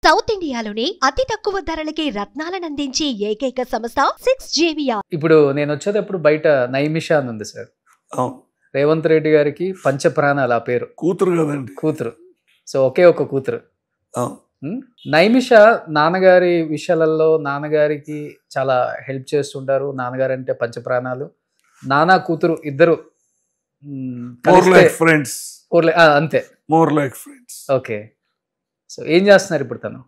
South ఇండియాలోని అతి తక్కువ ధరలకి రత్నాలను అందించే ఏకైక సంస్థ 6JVR. ఇప్పుడు నేను వచ్చేటప్పుడు బయట నైమిషా అని ఉంది సార్. రేవంత్ రెడ్డి గారికి పంచప్రాణాలు ఆ పేరు. కూతురు కదండి. కూతురు. సో ఒకే ఒక కూతురు. నైమిష నాన్నగారి విషయాలలో నాన్నగారికి చాలా హెల్ప్ చేస్తుంటారు. నాన్నగారు అంటే పంచప్రాణాలు. నాన్న కూతురు ఇద్దరు ఫ్రెండ్స్ అంతే. More like friends. Okay. So ఏం చేస్తున్నారు ఇప్పుడు తను?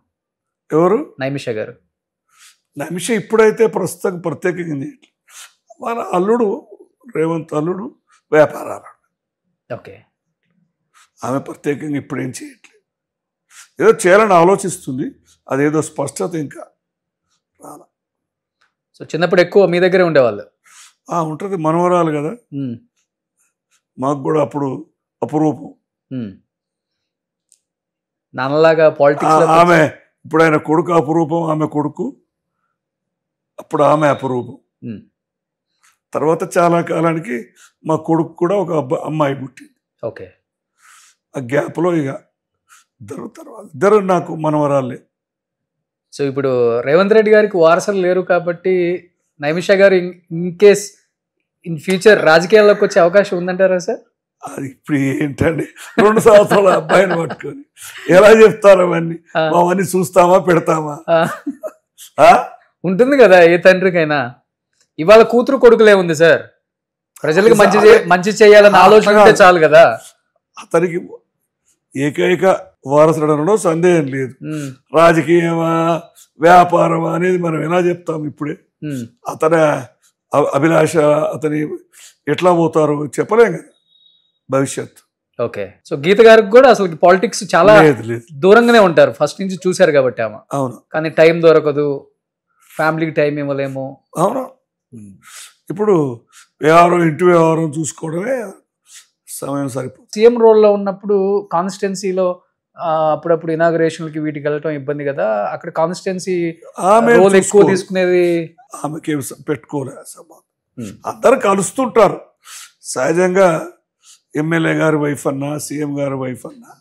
ఎవరు? నైమిష గారు. నైమిష ఇప్పుడైతే ప్రస్తుతం ప్రత్యేకంగా మన అల్లుడు రేవంత్ అల్లుడు వ్యాపారాలు. ఓకే. ఆమె ప్రత్యేకంగా ఇప్పుడు ఏం చేయట్లేదు. ఏదో చేయాలని ఆలోచిస్తుంది. అదేదో స్పష్టత ఇంకా రాలా. సో చిన్నప్పుడు ఎక్కువ మీ దగ్గరే ఉండేవాళ్ళు? ఉంటుంది. మనవరాలు కదా, మాకు కూడా అప్పుడు అపురూపం. నాన్నలాగా పాలిటిక్స్. ఆమె ఇప్పుడు ఆయన కొడుకు అపురూపం, ఆమె కొడుకు అప్పుడు ఆమె అపురూపం. తర్వాత చాలా కాలానికి మా కొడుకు కూడా ఒక అమ్మాయి పుట్టింది. ఓకే. ఆ గ్యాప్లో ఇక ఇద్దరు నాకు మనవరాలే. సో ఇప్పుడు రేవంత్ రెడ్డి గారికి వారసులు లేరు కాబట్టి నైమిష గారు ఇన్ కేస్ ఇన్ ఫ్యూచర్ రాజకీయాల్లోకి వచ్చే అవకాశం ఉందంటారా సార్? అది ఇప్పుడు ఏంటండి, 2 సంవత్సరాల అబ్బాయిని పట్టుకొని ఎలా చెప్తారు అవన్నీ? అవన్నీ చూస్తామా పెడతామా? ఉంటుంది కదా ఏ తండ్రికైనా. ఇవాళ కూతురు కొడుకులే ఉంది సార్. ప్రజలకు మంచి చేయాలని ఆలోచన చాలు కదా. అతనికి ఏకైక వారసుడనలో సందేహం లేదు. రాజకీయమా వ్యాపారమా అనేది మనం ఎలా చెప్తాం? ఇప్పుడే అతని అభిలాష, అతని ఎట్లా పోతారో చెప్పలేం కదా భవిష్యత్తు. ఓకే. సో గీత గారికి కూడా అసలు పాలిటిక్స్ చాలా దూరంగానే ఉంటారు ఫస్ట్ నుంచి చూశారు కాబట్టి ఆమె. అవును. కానీ టైం దొరకదు, ఫ్యామిలీకి టైం ఇవ్వలేము. అవును. ఇప్పుడు వ్యవహారం, ఇంటి వ్యవహారం చూసుకోవడమే సమయం సరిపోతుంది. సీఎం రోల్లో ఉన్నప్పుడు కాన్స్టిట్యున్సీలో అప్పుడప్పుడు ఇనాగరేషన్లకి వీటికి వెళ్ళటం ఇబ్బంది కదా. అక్కడ కాన్స్టిట్యున్సీ రోల్ ఎక్కువ తీసుకునేది. ఆమెకి పెట్టుకోలేదు. అందరు కలుస్తుంటారు సహజంగా. ఎమ్మెల్యే గారి వైఫ్ అన్నా, సీఎం గారి వైఫ్ అన్నా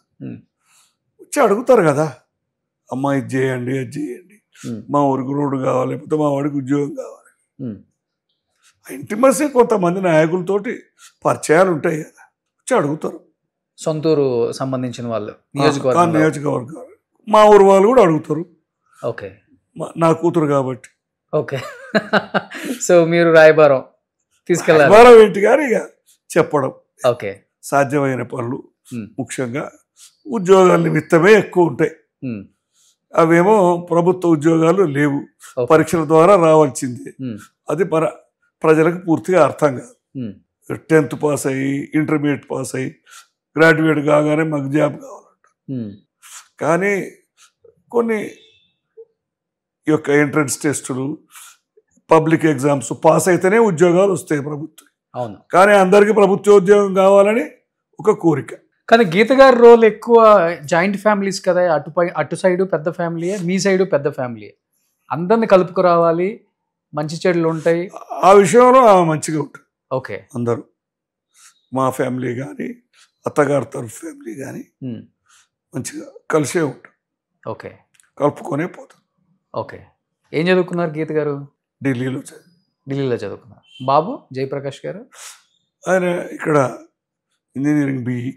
వచ్చి అడుగుతారు కదా, అమ్మా ఇది చేయండి, అది చేయండి, మా ఊరికి రోడ్డు కావాలి, లేకపోతే మా వాడికి ఉద్యోగం కావాలి. ఇంటిమసీ కొంతమంది నాయకులతోటి పరిచయాలు ఉంటాయి కదా, వచ్చి అడుగుతారు. సొంతూరు సంబంధించిన వాళ్ళు, నియోజకవర్గాలు, మా ఊరు వాళ్ళు కూడా అడుగుతారు. ఓకే. నా కూతురు కాబట్టి. ఓకే. సో మీరు రాయబారం తీసుకెళ్ళాలి. రాయబారం ఏంటి కానీ ఇక చెప్పడం. ఓకే. సాధ్యమైన పనులు, ముఖ్యంగా ఉద్యోగాల నిమిత్తమే ఎక్కువ ఉంటాయి. అవేమో ప్రభుత్వ ఉద్యోగాలు లేవు, పరీక్షల ద్వారా రావాల్సిందే. అది ప్రజలకు పూర్తిగా అర్థం కాదు. 10th పాస్ అయ్యి, ఇంటర్మీడియట్ పాస్ అయ్యి, గ్రాడ్యుయేట్ కాగానే మాకు జాబ్ కావాలంట. కానీ కొన్ని ఈ యొక్క ఎంట్రన్స్ టెస్టులు, పబ్లిక్ ఎగ్జామ్స్ పాస్ అయితేనే ఉద్యోగాలు వస్తాయి ప్రభుత్వం. అవును. కానీ అందరికీ ప్రభుత్వ ఉద్యోగం కావాలని ఒక కోరిక. కానీ గీత గారి రోల్ ఎక్కువ జాయింట్ ఫ్యామిలీస్ కదా. అటు సైడు పెద్ద ఫ్యామిలీ, మీ సైడు పెద్ద ఫ్యామిలీ, అందరిని కలుపుకురావాలి, మంచి చెడులు ఉంటాయి. ఆ విషయంలో మంచిగా ఉంటుంది. ఓకే. అందరూ మా ఫ్యామిలీ కానీ, అత్తగారి తరఫు ఫ్యామిలీ కానీ మంచిగా కలిసే ఉంటుంది. ఓకే. కలుపుకొనే పోతాం. ఓకే. ఏం చదువుకున్నారు గీత గారు? ఢిల్లీలో చదువుకున్నారు. బాబు జయప్రకాష్ గారు ఆయన ఇక్కడ ఇంజనీరింగ్ BE.